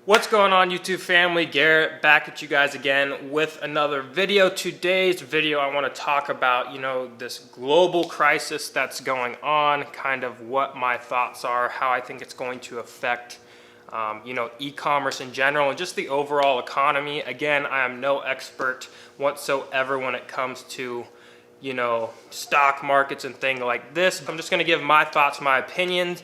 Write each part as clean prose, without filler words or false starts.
What's going on, YouTube family? Garrett back at you guys again with another video. Today's video I want to talk about, this global crisis that's going on, kind of what my thoughts are, how I think it's going to affect e-commerce in general and just the overall economy. Again, I am no expert whatsoever when it comes to stock markets and things like this. I'm just going to give my thoughts, my opinions,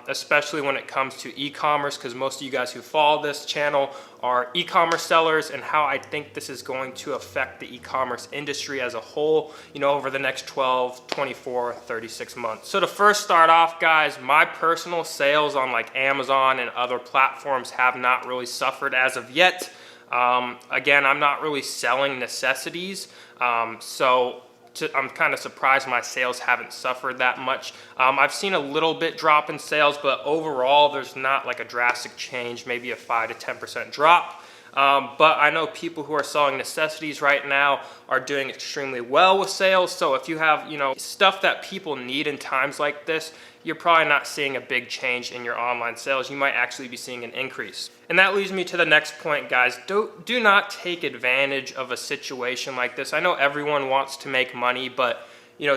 especially when it comes to e-commerce, because most of you guys who follow this channel are e-commerce sellers, and how I think this is going to affect the e-commerce industry as a whole, over the next 12, 24, 36 months. So to first start off, guys, my personal sales on like Amazon and other platforms have not really suffered as of yet. Again, I'm not really selling necessities, I'm kind of surprised my sales haven't suffered that much. I've seen a little bit drop in sales, but overall there's not like a drastic change, maybe a 5 to 10% drop. But I know people who are selling necessities right now are doing extremely well with sales. So if you have, stuff that people need in times like this, you're probably not seeing a big change in your online sales. You might actually be seeing an increase. And that leads me to the next point, guys. Do not take advantage of a situation like this. I know everyone wants to make money, but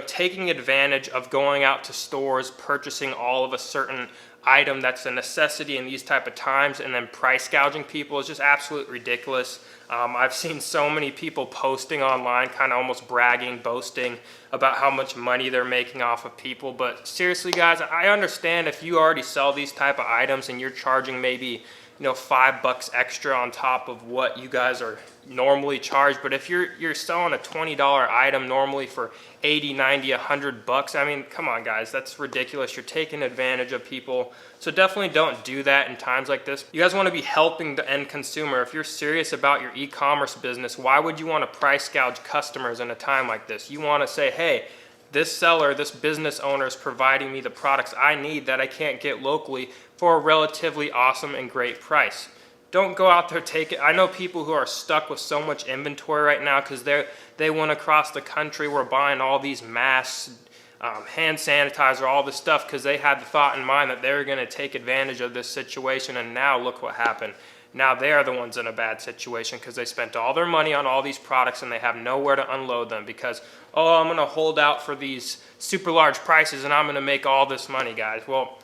taking advantage of going out to stores, purchasing all of a certain item that's a necessity in these type of times, and then price gouging people is just absolutely ridiculous. I've seen so many people posting online, kind of almost bragging, boasting about how much money they're making off of people. But seriously, guys, I understand if you already sell these type of items and you're charging maybe $5 extra on top of what you guys are normally charged. But if you're selling a $20 item normally for 80, 90, 100 bucks, I mean, come on, guys, that's ridiculous. You're taking advantage of people. So definitely don't do that in times like this. You guys want to be helping the end consumer. If you're serious about your e-commerce business, why would you want to price gouge customers in a time like this? You want to say, hey, this seller, this business owner is providing me the products I need that I can't get locally for a relatively awesome and great price. Don't go out there, take it. I know people who are stuck with so much inventory right now because they went across the country, were buying all these masks, hand sanitizer, all this stuff because they had the thought in mind that they were going to take advantage of this situation, and now look what happened. Now they are the ones in a bad situation because they spent all their money on all these products and they have nowhere to unload them because, oh, I'm going to hold out for these super large prices and I'm going to make all this money, guys. Well,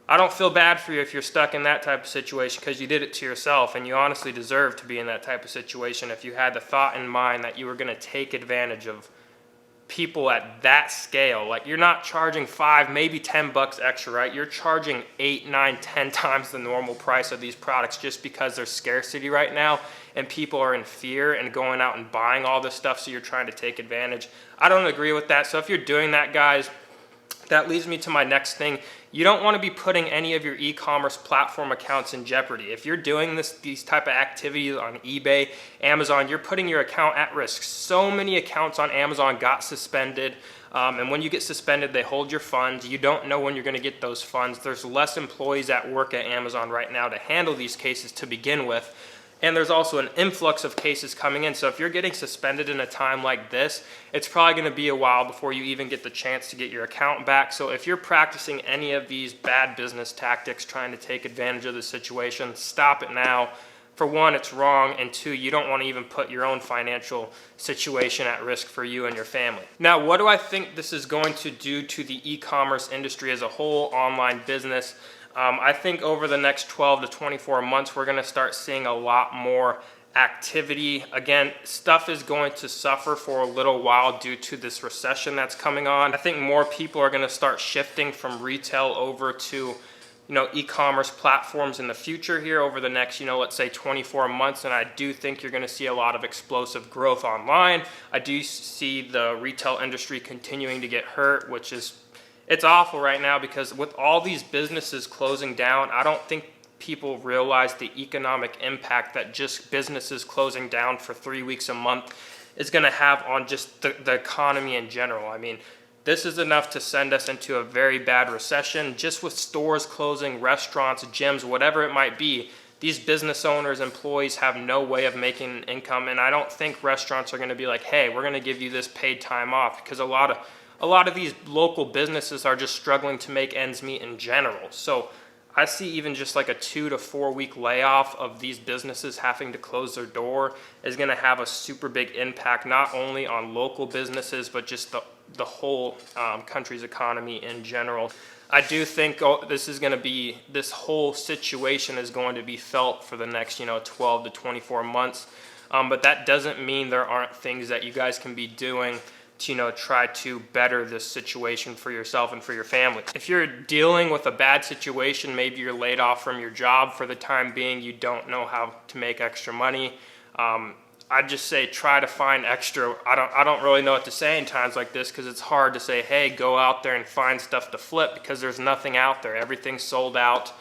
I don't feel bad for you if you're stuck in that type of situation because you did it to yourself, and you honestly deserve to be in that type of situation if you had the thought in mind that you were going to take advantage of people at that scale. Like, you're not charging 5, maybe 10 bucks extra, right? You're charging 8, 9, 10 times the normal price of these products just because there's scarcity right now and people are in fear and going out and buying all this stuff, so you're trying to take advantage. I don't agree with that. So if you're doing that, guys, that leads me to my next thing. You don't want to be putting any of your e-commerce platform accounts in jeopardy. If you're doing these type of activities on eBay, Amazon, you're putting your account at risk. So many accounts on Amazon got suspended. And when you get suspended, they hold your funds. You don't know when you're going to get those funds. There's less employees at work at Amazon right now to handle these cases to begin with. And there's also an influx of cases coming in. So if you're getting suspended in a time like this, it's probably going to be a while before you even get the chance to get your account back. So if you're practicing any of these bad business tactics, trying to take advantage of the situation, stop it now. For one, it's wrong, and two, you don't want to even put your own financial situation at risk for you and your family. Now, what do I think this is going to do to the e-commerce industry as a whole, online business? I think over the next 12 to 24 months, we're going to start seeing a lot more activity. Again, stuff is going to suffer for a little while due to this recession that's coming on. I think more people are going to start shifting from retail over to e-commerce platforms in the future here over the next, let's say 24 months. And I do think you're going to see a lot of explosive growth online. I do see the retail industry continuing to get hurt, which is, it's awful right now because with all these businesses closing down, I don't think people realize the economic impact that just businesses closing down for 3 weeks a month is going to have on just the economy in general. I mean, this is enough to send us into a very bad recession. Just with stores closing, restaurants, gyms, whatever it might be, these business owners, employees have no way of making an income. And I don't think restaurants are going to be like, hey, we're going to give you this paid time off, because a lot of these local businesses are just struggling to make ends meet in general. So I see even just like a 2 to 4 week layoff of these businesses having to close their door is going to have a super big impact, not only on local businesses, but just the whole country's economy in general. I do think this whole situation is going to be felt for the next 12 to 24 months. But that doesn't mean there aren't things that you guys can be doing to try to better this situation for yourself and for your family. If you're dealing with a bad situation, maybe you're laid off from your job for the time being, you don't know how to make extra money, I'd just say try to find extra. I don't really know what to say in times like this, because it's hard to say, hey, go out there and find stuff to flip, because there's nothing out there. Everything's sold out.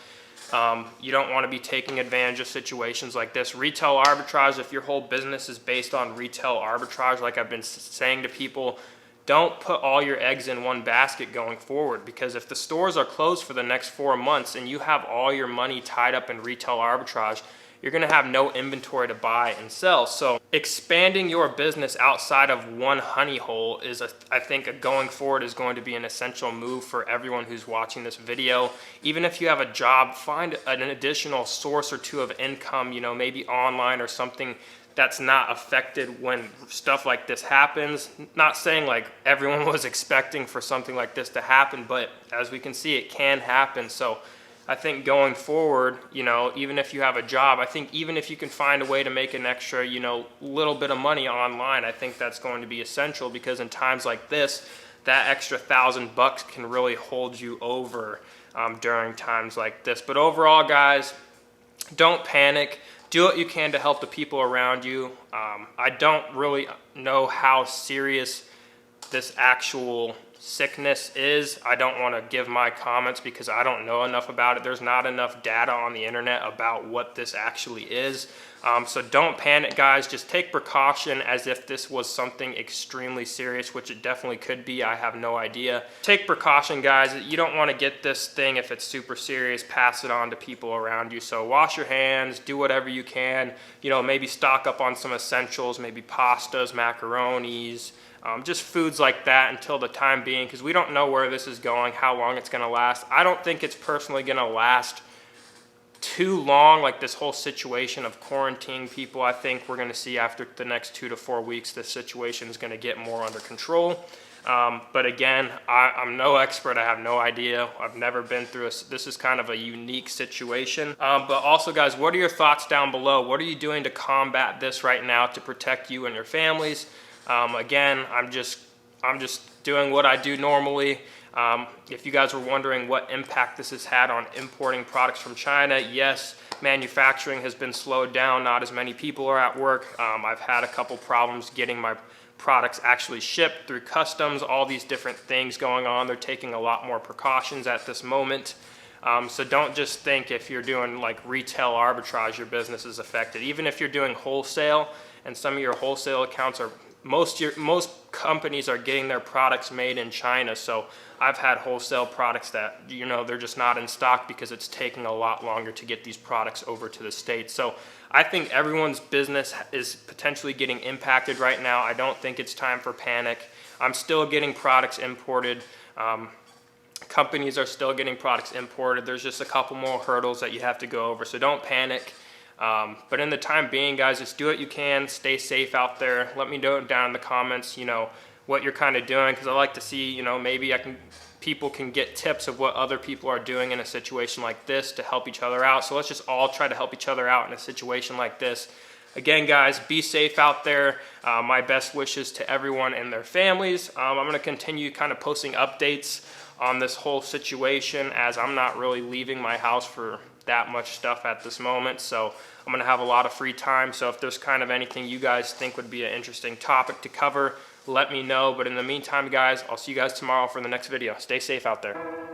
You don't want to be taking advantage of situations like this. Retail arbitrage, if your whole business is based on retail arbitrage, like I've been saying to people, don't put all your eggs in one basket going forward, because if the stores are closed for the next 4 months and you have all your money tied up in retail arbitrage, you're going to have no inventory to buy and sell. So expanding your business outside of one honey hole is, I think, going forward is going to be an essential move for everyone who's watching this video. Even if you have a job, find an additional source or two of income, maybe online or something that's not affected when stuff like this happens. Not saying like everyone was expecting for something like this to happen, but as we can see, it can happen. So I think going forward, even if you have a job, I think even if you can find a way to make an extra, little bit of money online, I think that's going to be essential, because in times like this, that extra $1,000 can really hold you over during times like this. But overall, guys, don't panic. Do what you can to help the people around you. I don't really know how serious this actual sickness is. I don't want to give my comments because I don't know enough about it. There's not enough data on the internet about what this actually is. So don't panic, guys. Just take precaution as if this was something extremely serious, which it definitely could be. I have no idea. Take precaution, guys. You don't want to get this thing if it's super serious, pass it on to people around you. So wash your hands, do whatever you can. Maybe stock up on some essentials, maybe pastas, macaronis, just foods like that until the time being, because we don't know where this is going, how long it's going to last. I don't think it's personally going to last too long, like this whole situation of quarantining people. I think we're going to see after the next 2 to 4 weeks, the situation is going to get more under control. But again, I'm no expert. I have no idea. I've never been through this is kind of a unique situation. But also, guys, what are your thoughts down below? What are you doing to combat this right now to protect you and your families? Again, I'm just doing what I do normally. If you guys were wondering what impact this has had on importing products from China, yes, manufacturing has been slowed down. Not as many people are at work. I've had a couple problems getting my products actually shipped through customs, all these different things going on. They're taking a lot more precautions at this moment. So don't just think if you're doing like retail arbitrage, your business is affected. Even if you're doing wholesale, and some of your wholesale accounts are, most companies are getting their products made in China. So I've had wholesale products that, they're just not in stock because it's taking a lot longer to get these products over to the States. So I think everyone's business is potentially getting impacted right now. I don't think it's time for panic. I'm still getting products imported. Companies are still getting products imported. There's just a couple more hurdles that you have to go over. So don't panic. But in the time being, guys, just do what you can. Stay safe out there. Let me know down in the comments, what you're kind of doing, because I like to see, maybe people can get tips of what other people are doing in a situation like this to help each other out. So let's just all try to help each other out in a situation like this. Again, guys, be safe out there. My best wishes to everyone and their families. I'm going to continue kind of posting updates on this whole situation, as I'm not really leaving my house for that much stuff at this moment. So I'm going to have a lot of free time. So if there's kind of anything you guys think would be an interesting topic to cover, let me know. But in the meantime, guys, I'll see you guys tomorrow for the next video. Stay safe out there.